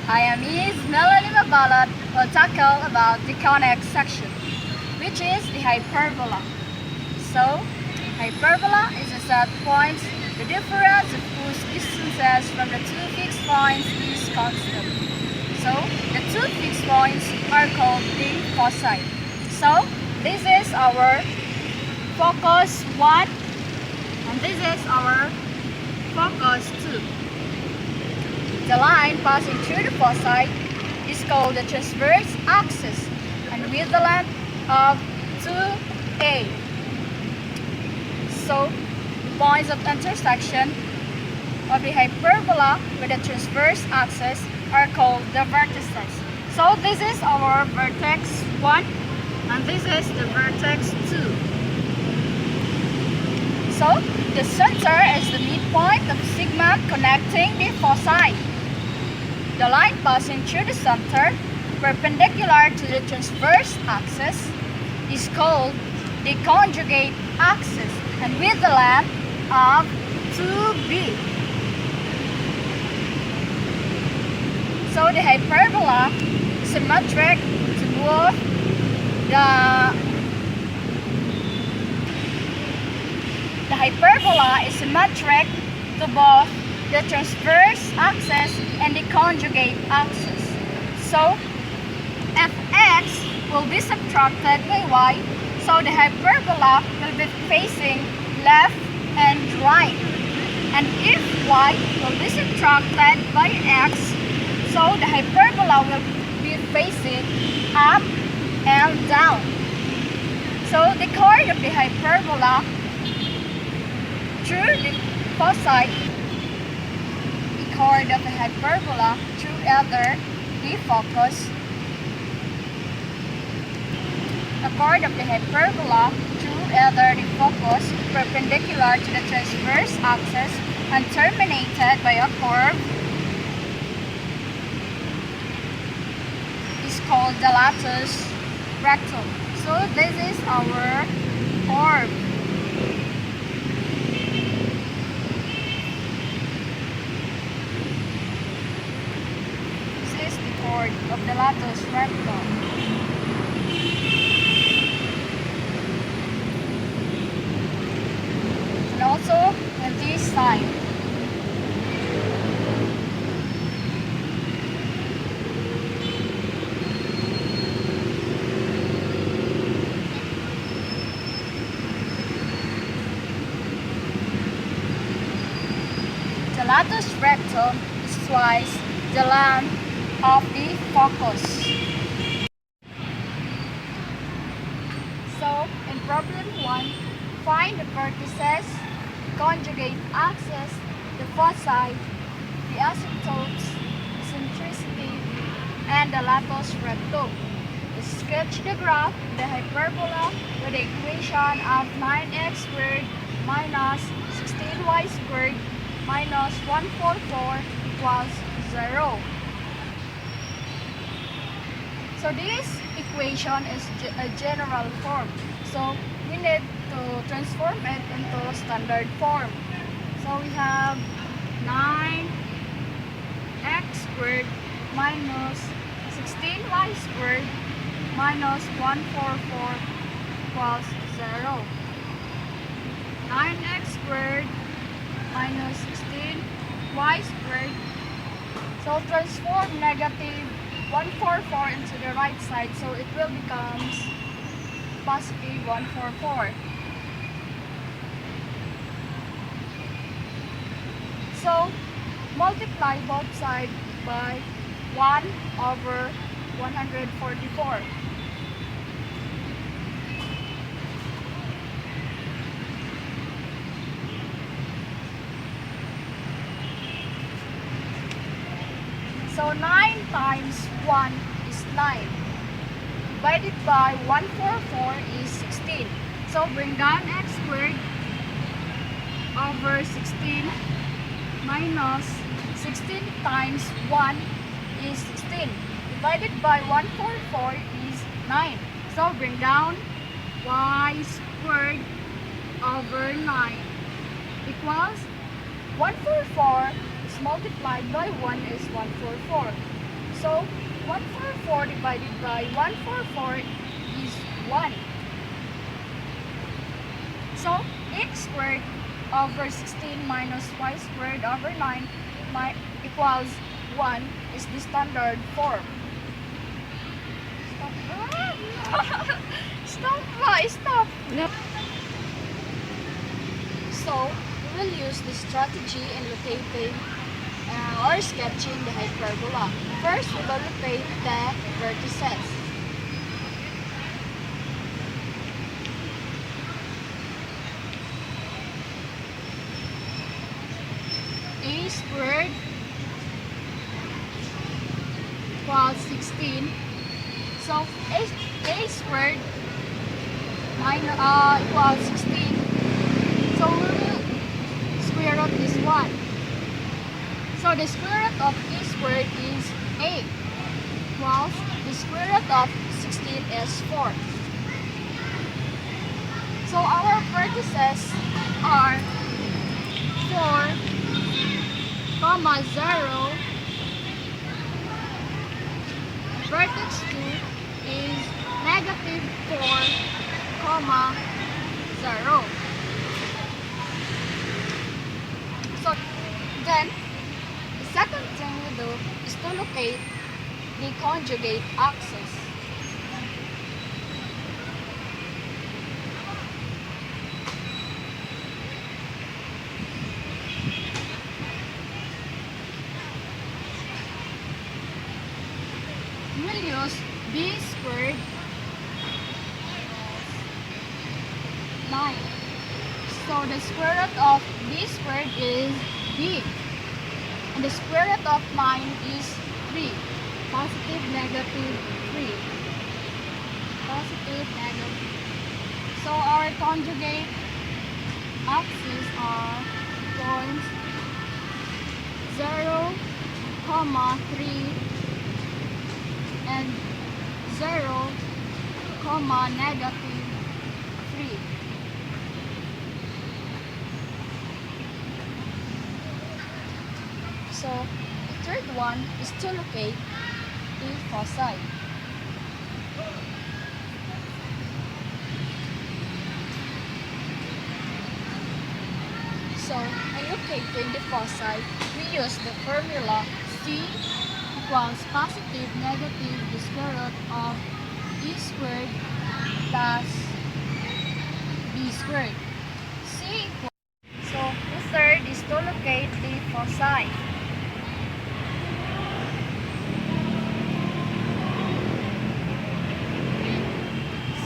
I am Miss Melanie Mabalod will tackle about the conic section, which is the hyperbola. So, hyperbola is a set of points, the difference of whose distances from the two fixed points is constant. So, the two fixed points are called the foci. So, this is our focus 1 and this is our focus 2. The line passing through the foci is called the transverse axis and with the length of 2a. So, points of intersection of the hyperbola with the transverse axis are called the vertices. So, this is our vertex 1 and this is the vertex 2. So, the center is the midpoint of segment connecting the foci. The line passing through the center, perpendicular to the transverse axis, is called the conjugate axis and with the length of 2b. So the hyperbola is symmetric to both the hyperbola is symmetric to both the transverse axis and the conjugate axis. So, fx will be subtracted by y, so the hyperbola will be facing left and right. And if y will be subtracted by x, so the hyperbola will be facing up and down. So the chord of the hyperbola through the foci, the chord of the hyperbola through either the focus, the chord of the hyperbola through either the focus perpendicular to the transverse axis and terminated by a curve is called the latus rectum. So this is our curve. This is the chord of the latus rectum. And also on this side. The latus rectum is twice the length of the focus. So, in problem 1, find the vertices, the conjugate axis, the foci, the asymptotes, eccentricity, and the latus rectum. Sketch the graph, the hyperbola, with the equation of 9x squared minus 16y squared minus 144 equals 0. So this equation is a general form. So we need to transform it into standard form. So we have 9x squared minus 16y squared minus 144 equals 0. 9x squared minus 16y squared. So transform negative 144 into the right side, so it will become positive 144. So multiply both sides by 1 over 144. So 9 times 1 is 9. Divided by 144 is 16. So bring down x squared over 16 minus 16 times 1 is 16. Divided by 144 is 9. So bring down y squared over 9 equals 144 is multiplied by 1 is 144. So 144 divided by 144 is 1. So x squared over 16 minus y squared over 9 equals 1 is the standard form. Stop. No. So we will use this strategy in locating or sketching the hyperbola. First, we will locate the vertices. A squared equals 16. So a squared equals 16. So we will square root this one. So the square root of a squared is 8, whilst the square root of 16 is 4. So our vertices are 4, 0. Vertex 2 is negative 4, 0. So then, the second thing we do is to locate the conjugate axis. We will use b squared 9. So the square root of b squared is b. And the square root of 9 is 3. Positive, negative, 3. Positive, negative. So our conjugate axes are points 0, 3 and 0, negative 3. So the third one is to locate the foci. So in locating the foci, we use the formula C equals positive, negative, the square root of e squared plus b squared. C equals. So the third is to locate the foci.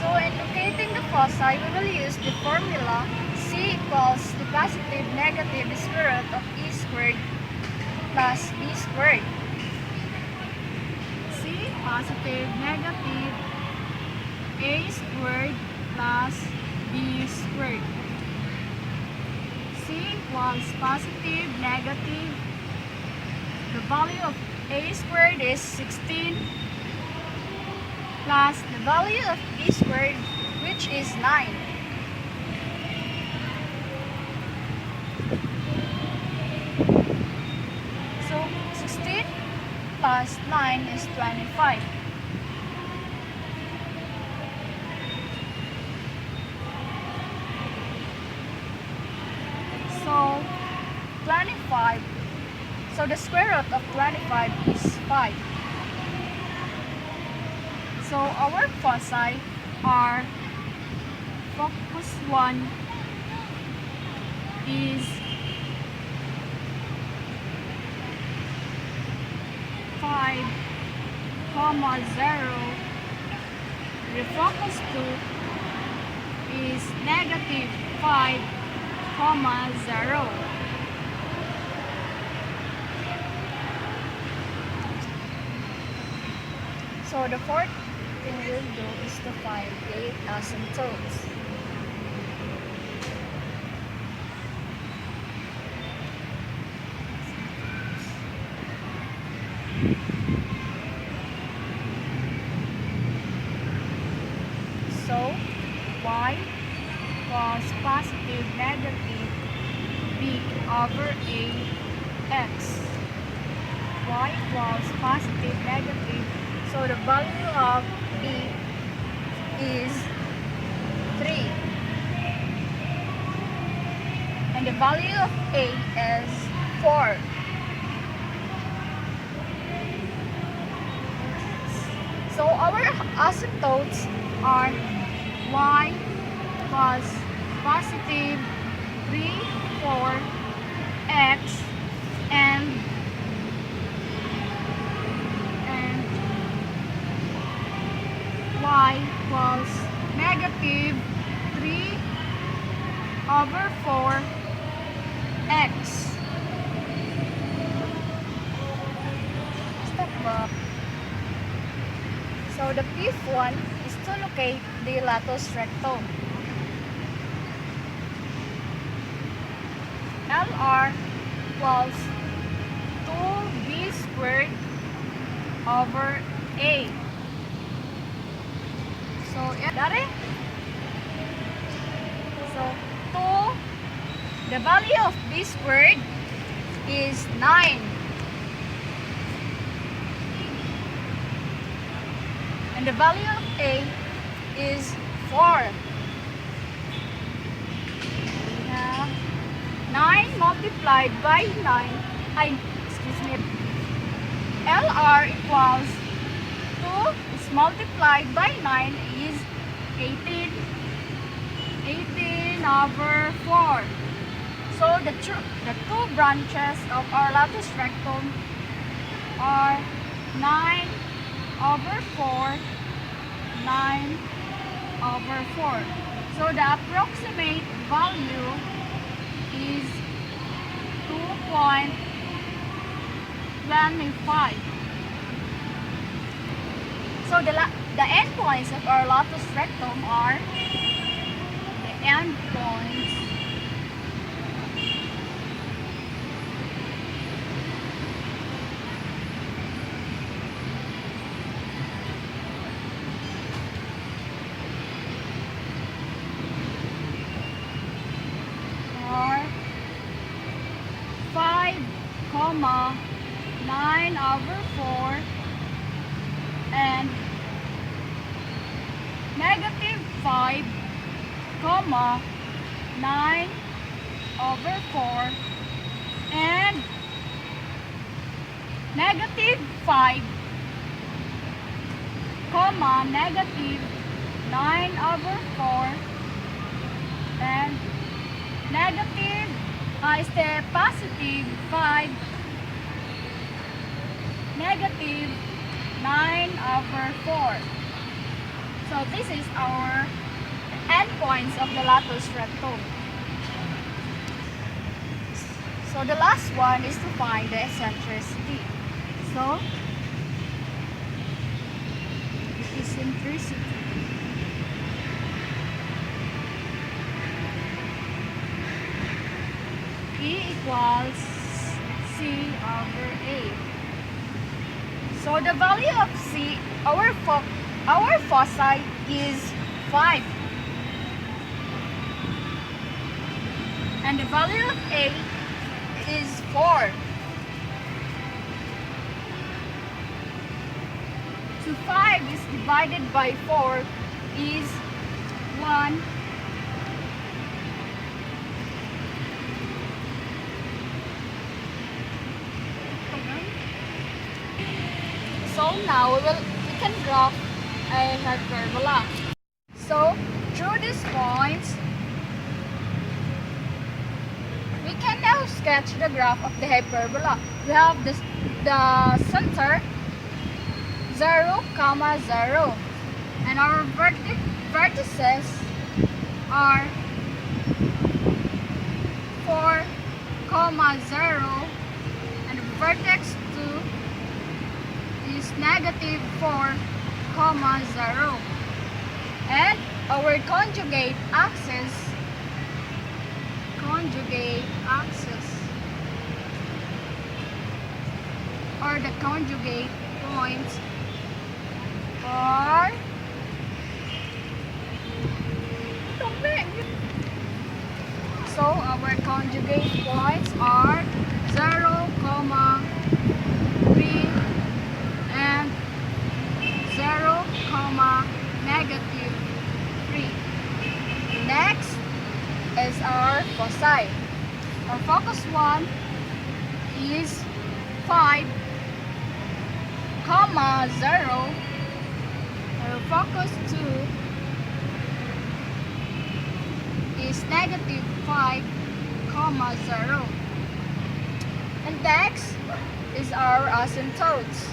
So in locating the foci, we will use the formula C equals the positive, negative, the square root of e squared plus b squared. C positive, negative, a squared plus b squared. C equals positive, negative. The value of a squared is 16 plus the value of b squared, which is 9. So 16 plus 9 is 25. So 25. So the square root of 25 is 5. So our foci are focus 1 is 5, 0. The focus 2 is negative 5, 0. So the fourth thing we'll do is to find the asymptotes. So y was positive, negative b over a x, y equals positive, negative. So the value of b is 3. And the value of a is 4. So our asymptotes are y plus positive 3, 4, x, and y plus negative 3 over 4 x. Step up. So the fifth one is to locate the latus rectum. LR equals 2b squared over a. So, dari? So, 2, the value of b squared is 9. And the value of a is 4. Now, 9 multiplied by 9, LR equals 2 is multiplied by 9 is 18. 18 over 4. So the two branches of our latus rectum are 9 over 4, 9 over 4. So the approximate value is 2.25. So the endpoints of our latus rectum are the endpoints are 5, 9 over 4 and negative 5, 9 over 4 and negative 5, negative 9 over 4 and negative positive 5, negative 9 over 4. So this is our endpoints of the latus rectum. So the last one is to find the eccentricity. So eccentricity. E equals C over A. So the value of C, our foci is 5. And the value of A is 4. So 5 is divided by 4 is 1. So now we can graph a hyperbola. So through these points, we can now sketch the graph of the hyperbola. We have the center 0, 0, and our vertices are 4, 0, and the vertex 2 is negative 4, 0. And our conjugate axis or the conjugate points are so our conjugate points are 0, 3, negative 3. Next is our foci. Our focus 1 is 5, 0. Our focus 2 is negative 5, 0. And next is our asymptotes.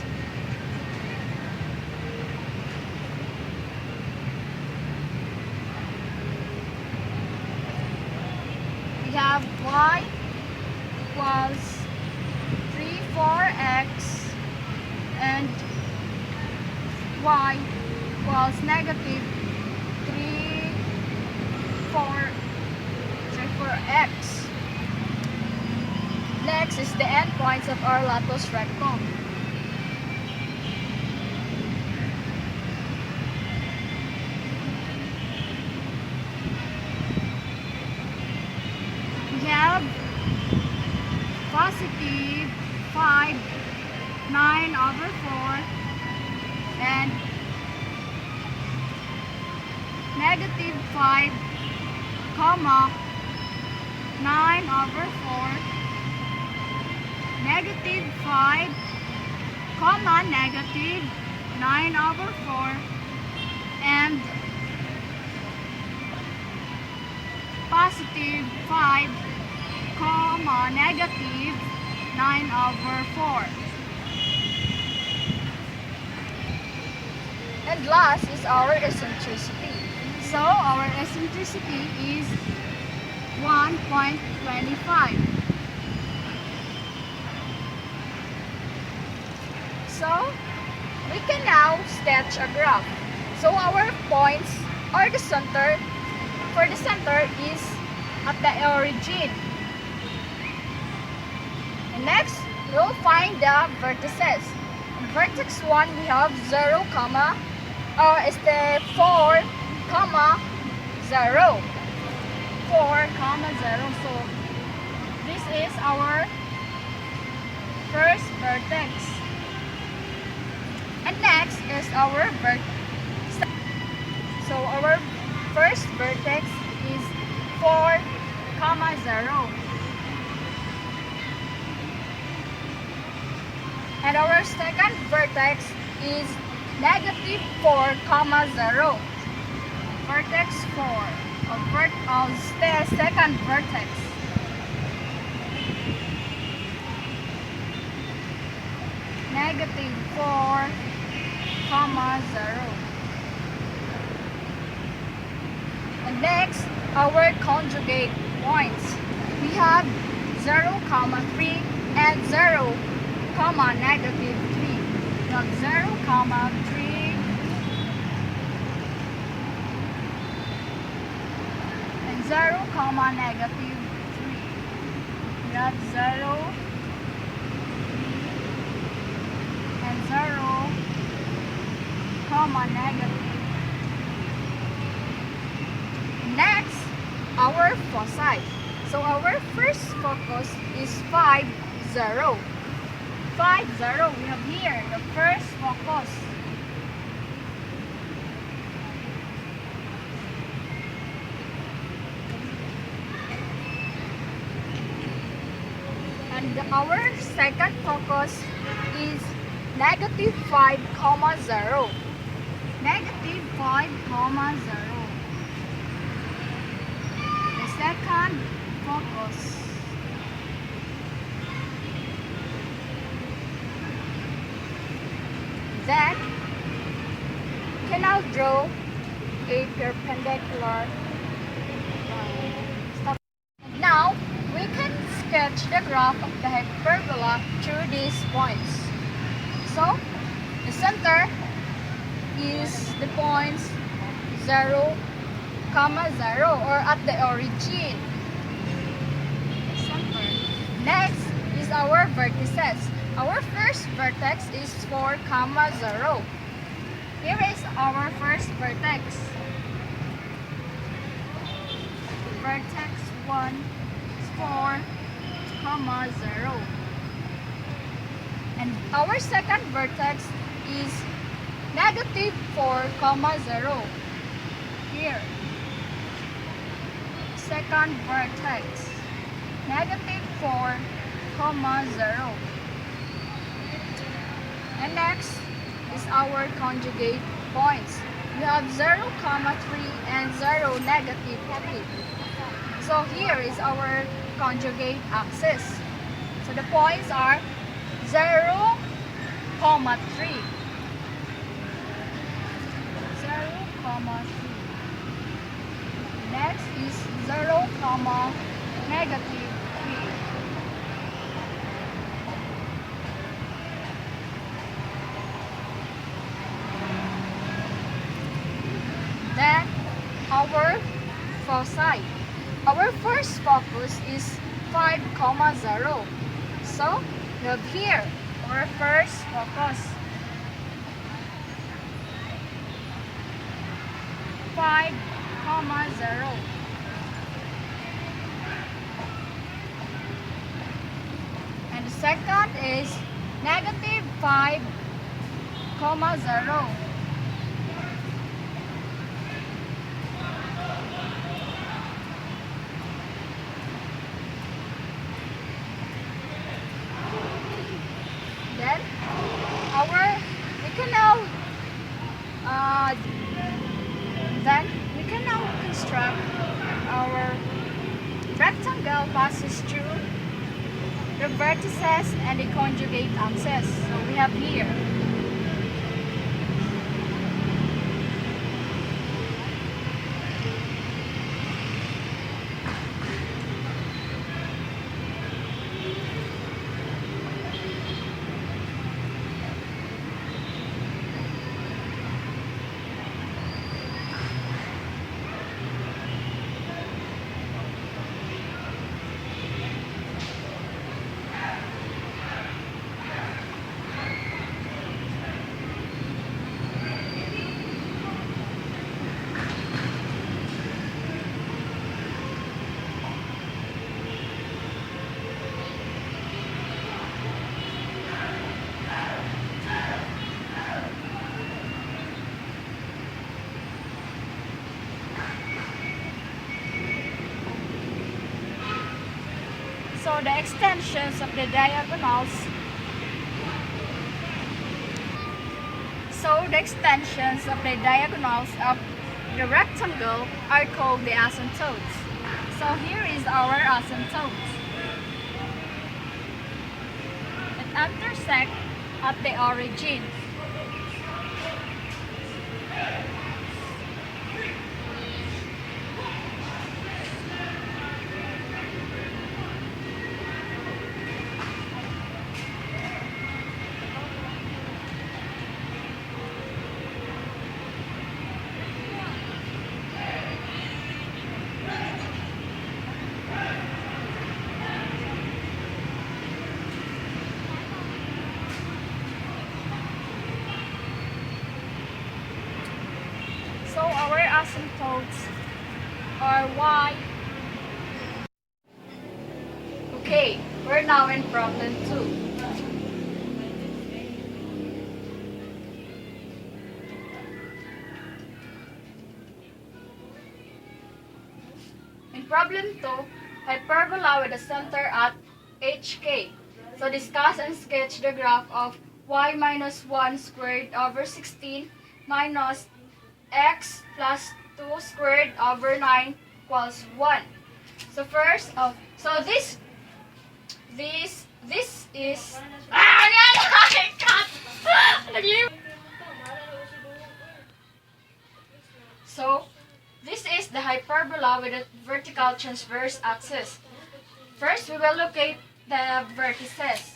We have y equals 3, 4x and y equals negative 3, 4x. Next is the endpoints of our latus rectum. We have positive 5, 9/4 and negative 5, 9/4, negative 5, negative 9/4, and positive 5, negative 9/4. And last is our eccentricity. So our eccentricity is 1.25. So we can now sketch a graph. So our points are the center. For the center is at the origin. And next, we'll find the vertices. In vertex 1, we have 0, is the 4, 0. 4, 0. So this is our first vertex. And next is our vertex. So our first vertex is 4, 0. And our second vertex is negative 4, 0. Vertex 4 of the second vertex. Negative 4, 0. And next, our conjugate points. We have 0, 3 and 0, negative 3. We have 0, 3 and 0, negative 3. We have 0 and 0, negative. Next, our foci. So our first focus is 5, 0. 5, 0. We have here the first focus. And our second focus is negative 5, 0. Negative 5, 0. The second focus. Then, we can now draw a perpendicular line. Now, we can sketch the graph of the hyperbola through these points. So, the center is the points 0, 0, or at the origin. Center. Next is our vertices. Our first vertex is 4, 0. Here is our first vertex. Vertex 1 is 4, 0. And our second vertex is negative 4, 0. here. Second vertex, negative 4, comma 0. And next is our conjugate points. We have 0, comma 3 and 0, negative 3. So here is our conjugate axis. So the points are 0, comma 3. 0, comma 3. Next is 0, comma negative 3. Then our foci. Our first focus is 5, comma 0. So we have here our first focus. 5, comma 0. And the second is negative 5, comma 0. Then we can now construct our rectangle passes through the vertices and the conjugate axis. So we have here so the extensions of the diagonals. So the extensions of the diagonals of the rectangle are called the asymptotes. So here is our asymptotes. It intersect at the origin. So our asymptotes are y. Okay, we're now in problem 2. In problem 2, hyperbola with a center at HK. So discuss and sketch the graph of y minus 1 squared over 16 minus x plus 2 squared over 9 equals 1. So first, this is so this is the hyperbola with a vertical transverse axis. First, we will locate the vertices.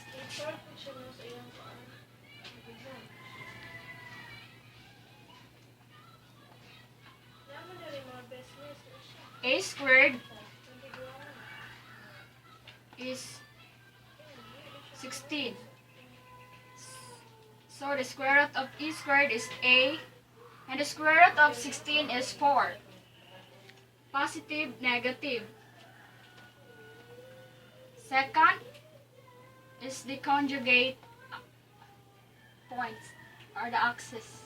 A squared is 16. So the square root of e squared is a, and the square root of 16 is 4. Positive, negative. Second is the conjugate points or the axis.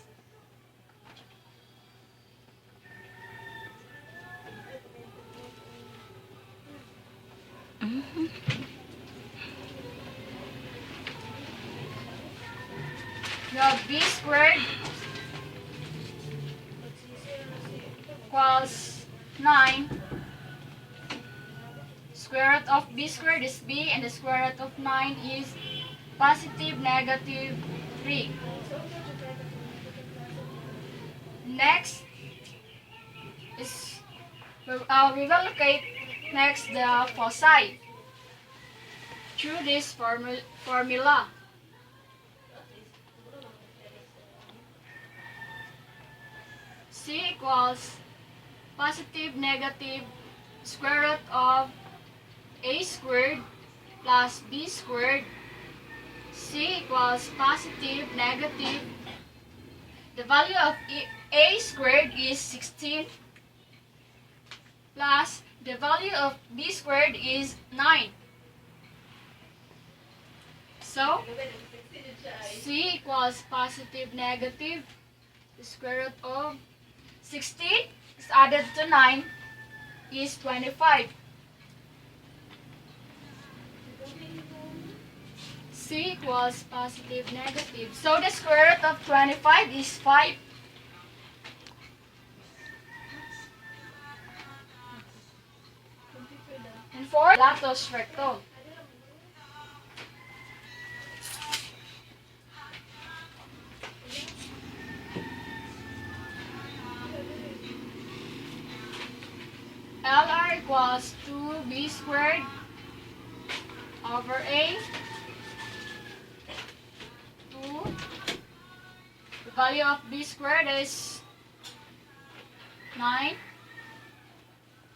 b squared equals 9. Square root of b squared is b, and the square root of 9 is positive negative 3. Next is we will locate next the foci through this formula. C equals positive negative square root of a squared plus b squared. C equals positive negative. The value of a squared is 16 plus the value of b squared is 9. So C equals positive negative. The square root of 16 is added to 9 is 25. C equals positive negative. So the square root of 25 is 5. And for latus rectum. LR equals 2b squared over a 2. The value of b squared is 9.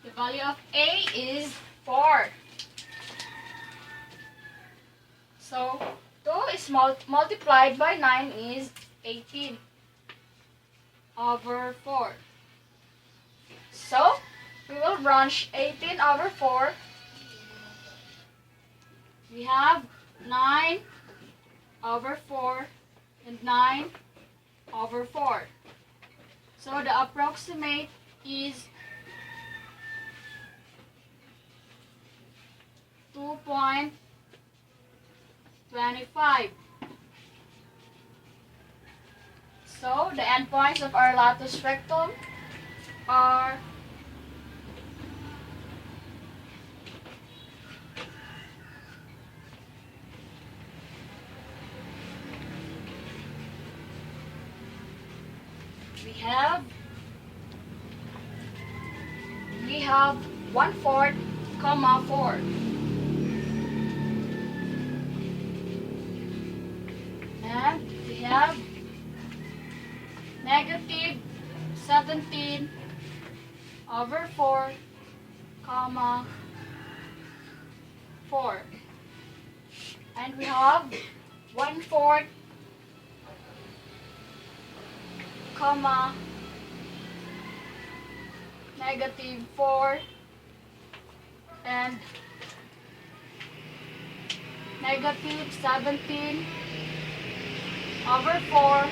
The value of a is 4. So 2 is multiplied by 9 is 18 over 4. So we will branch 18 over 4. We have 9 over 4 and 9 over 4. So the approximate is 2.25. So the endpoints of our latus rectum are we have 1/4, 4. And we have negative 17 over 4, 4. And we have 1/4, negative 4 and negative 17 over 4,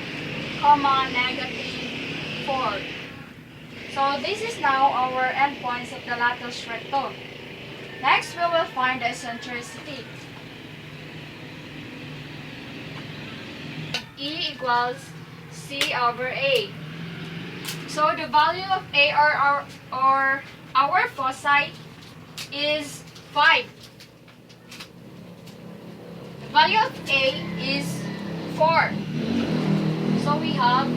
negative 4. So this is now our endpoints of the latus rectum. Next, we will find the eccentricity. E equals C over A. So the value of A or our foci is 5. The value of A is 4. So we have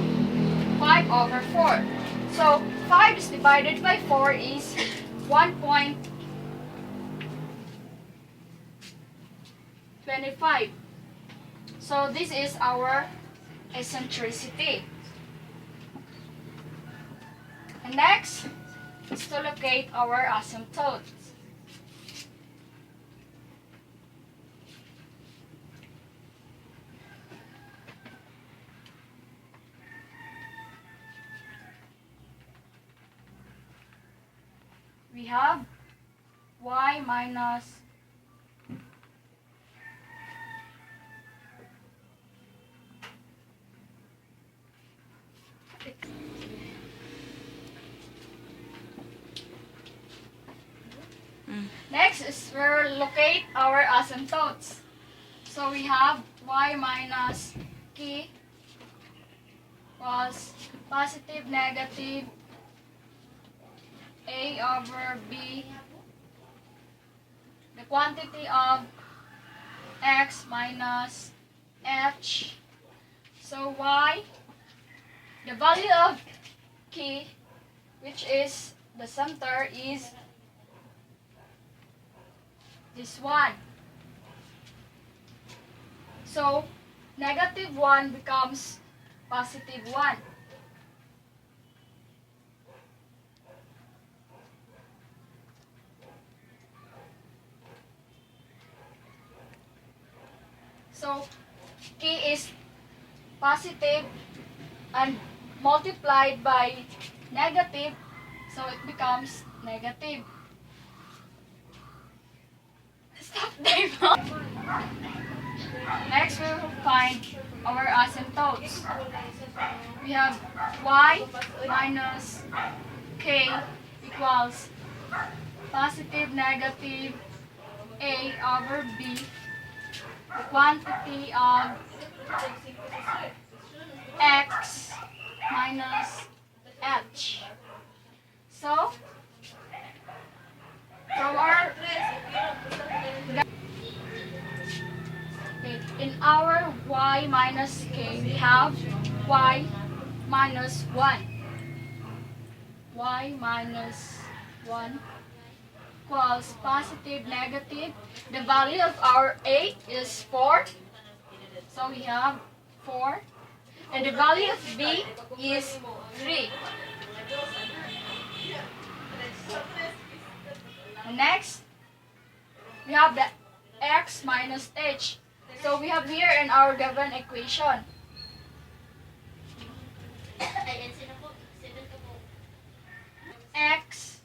5 over 4. So 5 is divided by 4 is 1.25. So this is our eccentricity. And next is to locate our asymptotes. We have y minus Next is we'll locate our asymptotes. So we have y minus k equals positive negative A over B, the quantity of x minus h. So y, the value of k, which is the center, is this one. So negative 1 becomes positive 1. So k is positive and multiplied by negative, so it becomes negative. Stop there. Next, we will find our asymptotes. We have y minus k equals positive negative A over B, the quantity of x minus h. So, from our in our y minus k, we have y minus 1. Y minus 1 equals positive negative. The value of our A is 4. So we have 4. And the value of B is 3. And next, we have the x minus h. So we have here in our given equation x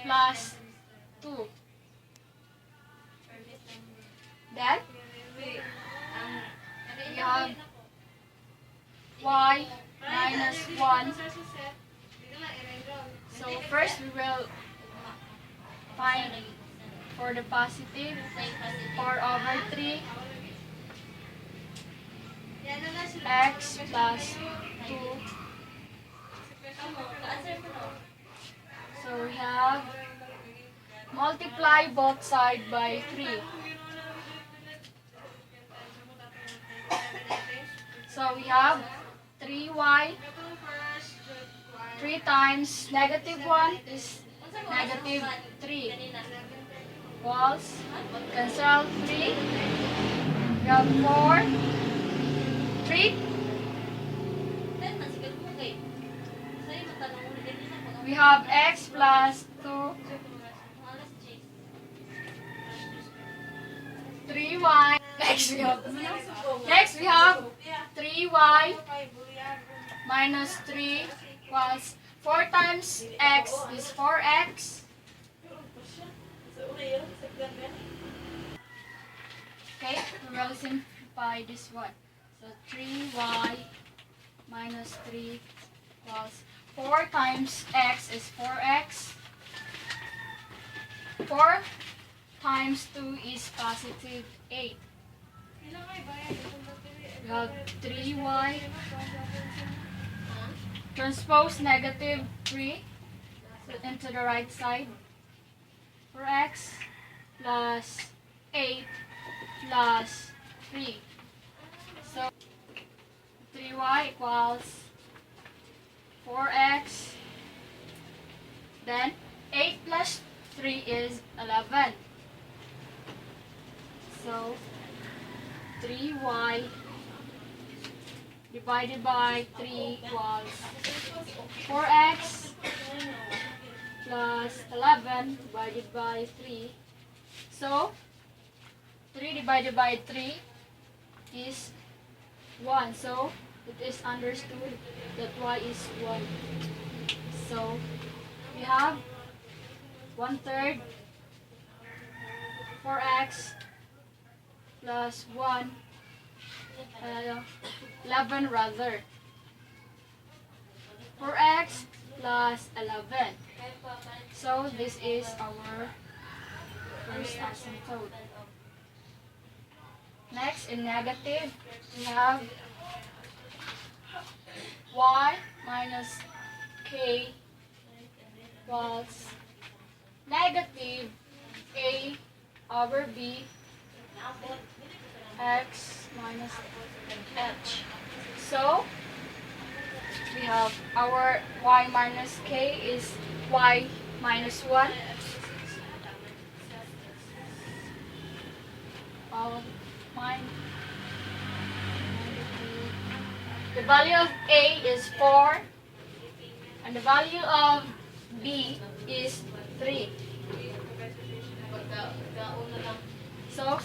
plus 2. Then we have y minus 1. So first we will find for the positive 4 over 3 x plus 2. So we have multiply both sides by 3. So we have 3y. 3 times negative 1 is negative 3. Equals, cancel 3. We have 4. 3. We have x plus 2. 3y. Next we have 3y minus 3 equals 4 times x is 4x. Okay, we will simplify this one. So 3y minus 3 equals 4 times x is 4x. 4 times 2 is positive 8. We have 3y. Transpose negative 3 into the right side. 4x plus 8 plus 3. So 3y equals 4x. Then 8 plus 3 is 11. So 3y divided by 3 equals 4x plus 11 divided by 3. So 3 divided by 3 is 1. So it is understood that y is 1. So we have 1/3 4x plus 1, 11 rather. 4x plus 11. So this is our first asymptote. Next, in negative, we have y minus k was negative a over b x minus h. So we have our y minus k is y minus 1. The value of a is 4 and the value of b is 3. So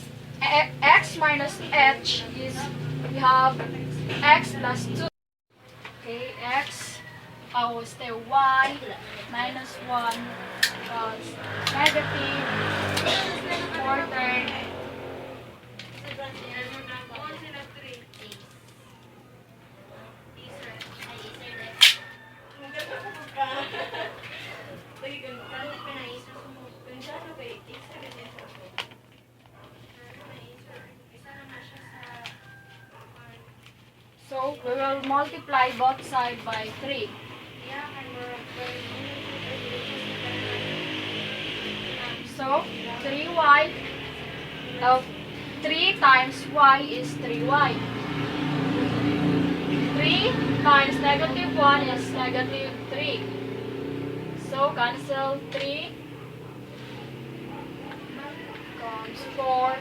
x minus h is, we have x plus 2. Okay, x, I will stay y minus 1 plus negative 4/3 So we will multiply both sides by 3. So 3y, 3 times y is 3y. 3 times negative 1 is negative 3. So cancel 3 comes 4x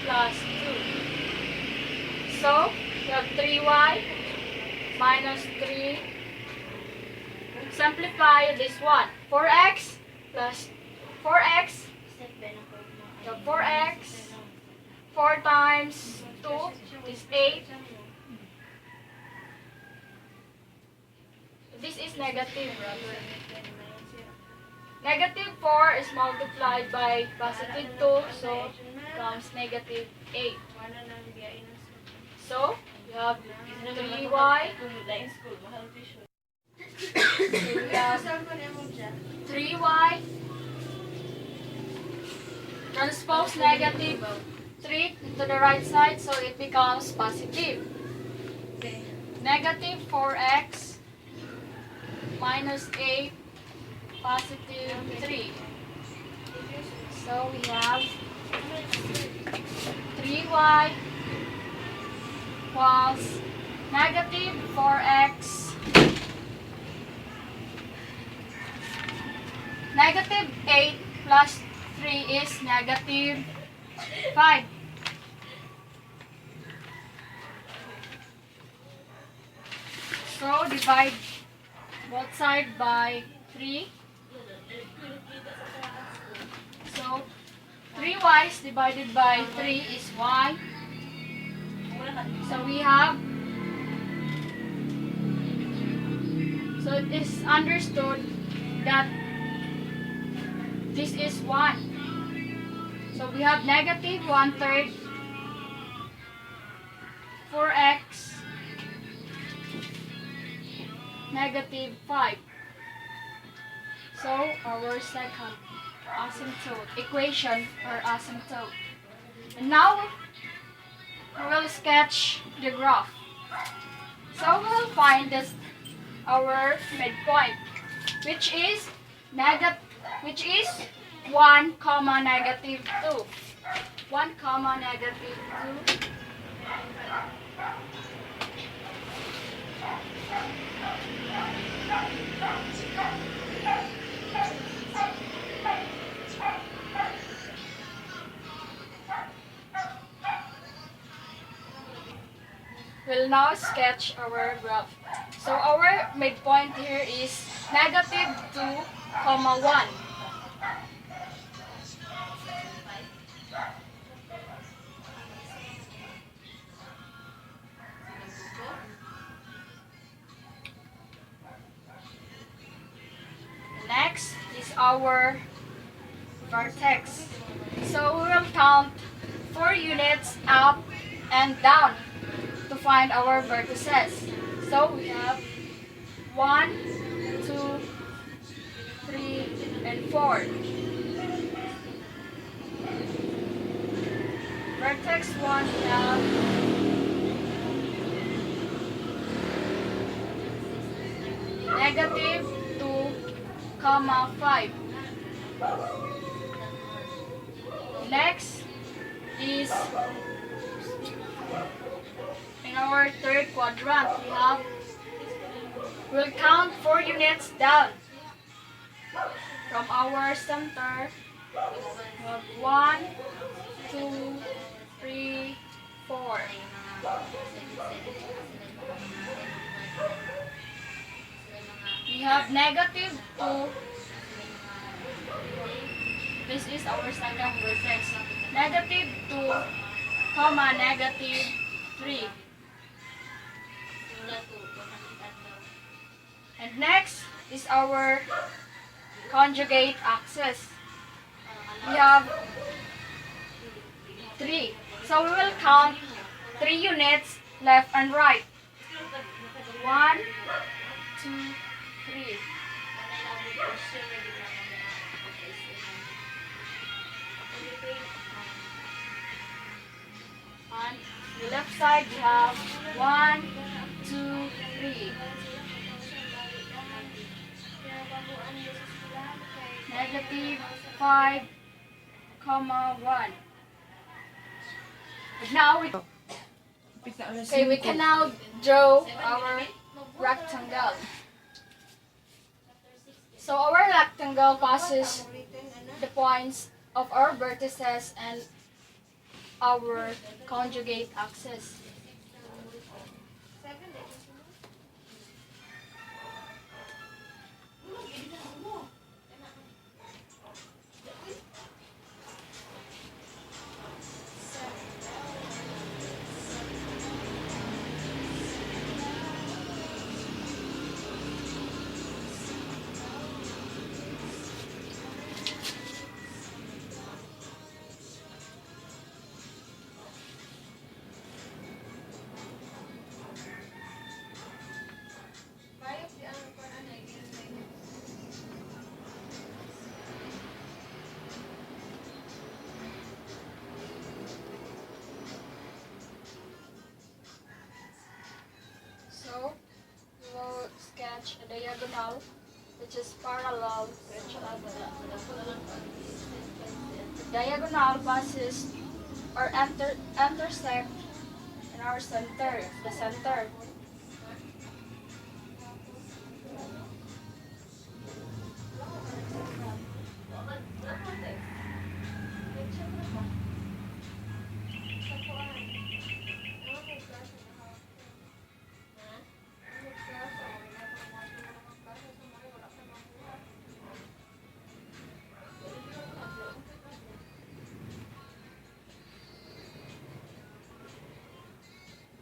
plus 2. So, we have 3y minus 3. Simplify this one. 4x plus 4x. So 4x. 4 times 2 is 8. This is negative. Negative 4 is multiplied by positive 2. So, comes negative 8. So, we have 3y. We have 3y. Transpose negative 3 to the right side, so it becomes positive. Negative 4x minus 8, positive 3. So, we have 3y plus negative 4x, negative 8 plus 3 is negative 5. So divide both sides by 3. So 3y divided by 3 is y. So we have, so it is understood that this is 1. So we have negative 1/3 4x negative 5. So our second asymptote equation or asymptote. And now we will sketch the graph. So we will find this our midpoint, which is 1 comma negative 2. 1 comma negative 2. We'll now sketch our graph. So our midpoint here is negative 2 comma 1. Next is our vertex. So we will count 4 units up and down to find our vertices. So we have 1, 2, 3, and 4. Vertex 1 we have negative 2, comma 5. Next is in our third quadrant, we'll count 4 units down from our center. We have 1, 2, 3, 4. We have negative 2. This is our second vertex. Negative 2, comma negative 3. And next is our conjugate axis. We have 3. So we will count 3 units left and right. 1, 2, 3. On the left side we have 1, 2, 3. Negative 5, comma 1. Now we can now draw our rectangle. So our rectangle passes the points of our vertices and our conjugate axis. So we will sketch a diagonal which is parallel to each other. The diagonal passes or intersect in our center, the center.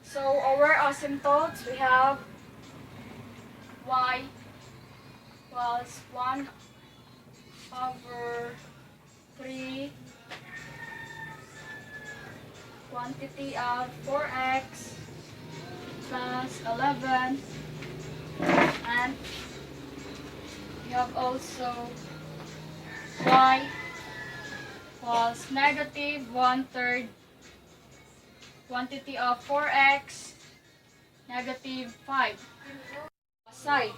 So our asymptotes, we have y equals 1 over 3 quantity of 4x plus 11, and we have also y equals negative 1/3 quantity of 4x, negative 5. Side.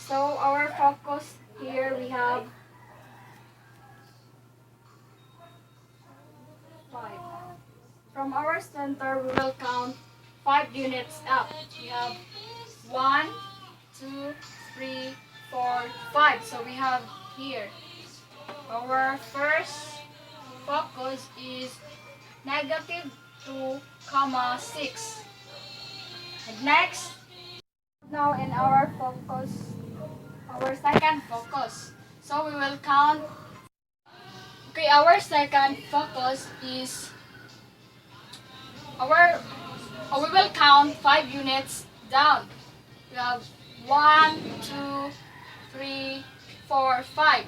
So our focus here we have 5. From our center we will count 5 units up. We have 1, 2, 3, 4, 5. So we have here. Our first focus is negative 2, comma 6. And next, now in our focus, our second focus. So we will count. Okay, our second focus is we will count 5 units down. We have 1, 2, 3, 4, 5.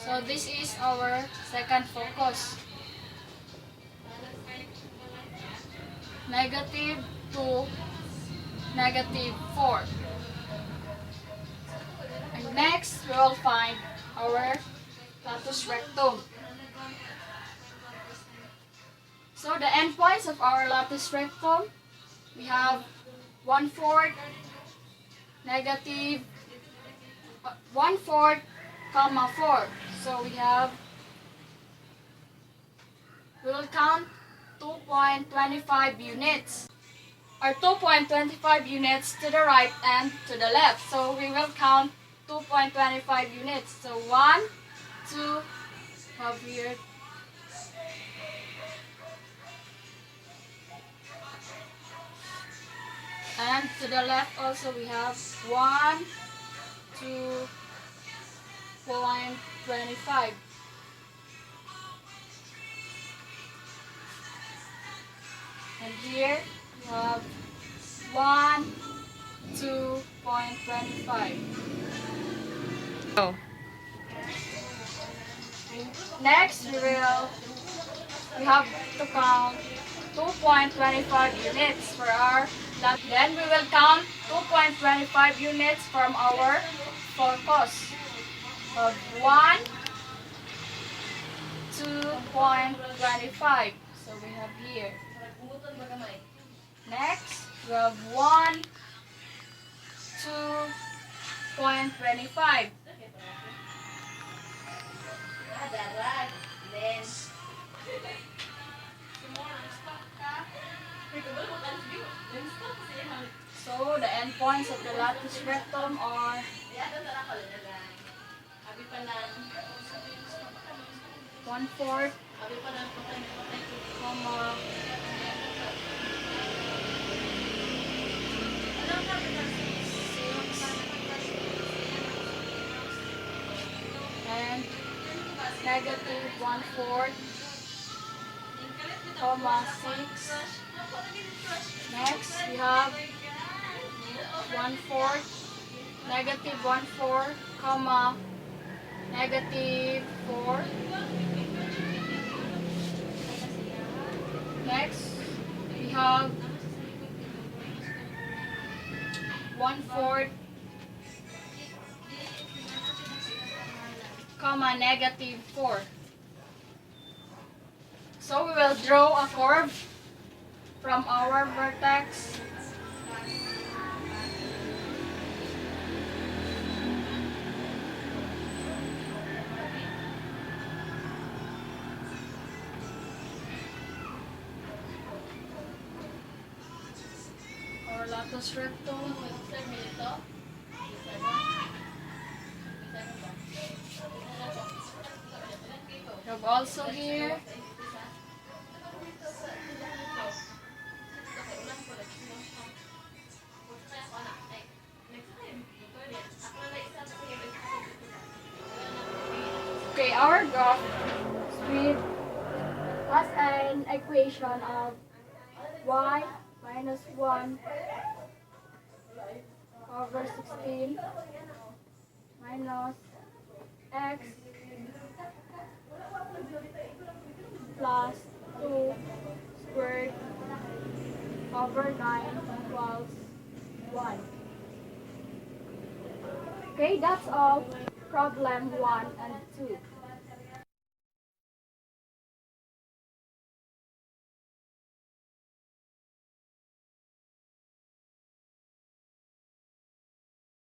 So this is our second focus. Negative 2, negative 4. And next, we will find our latus rectum. So the endpoints of our latus rectum, we have 1/4, negative 1/4, comma 4. So we will count 2.25 units, or 2.25 units to the right and to the left. So we will count 2.25 units. So 1, 2, have here. And to the left also we have 1, 2.25. And here we have 1, 2.25. Oh. Next we have to count 2.25 units for our last. Then we will count 2.25 units from our focus. Of 1, 2.25. So we have here. Next, we have 1, 2.25. So the endpoints of the lattice rectum are 1/4, comma 6, and negative 1/4, comma 6. Next we have 1/4, negative 1/4, comma negative 4. Next we have 1/4, comma negative 4. So we will draw a curve from our vertex. Our latus rectum. We have also here okay, our graph with has an equation of y minus 1 over 16 minus x plus 2 squared over 9 equals 1. Okay, that's all. Problem 1 and 2.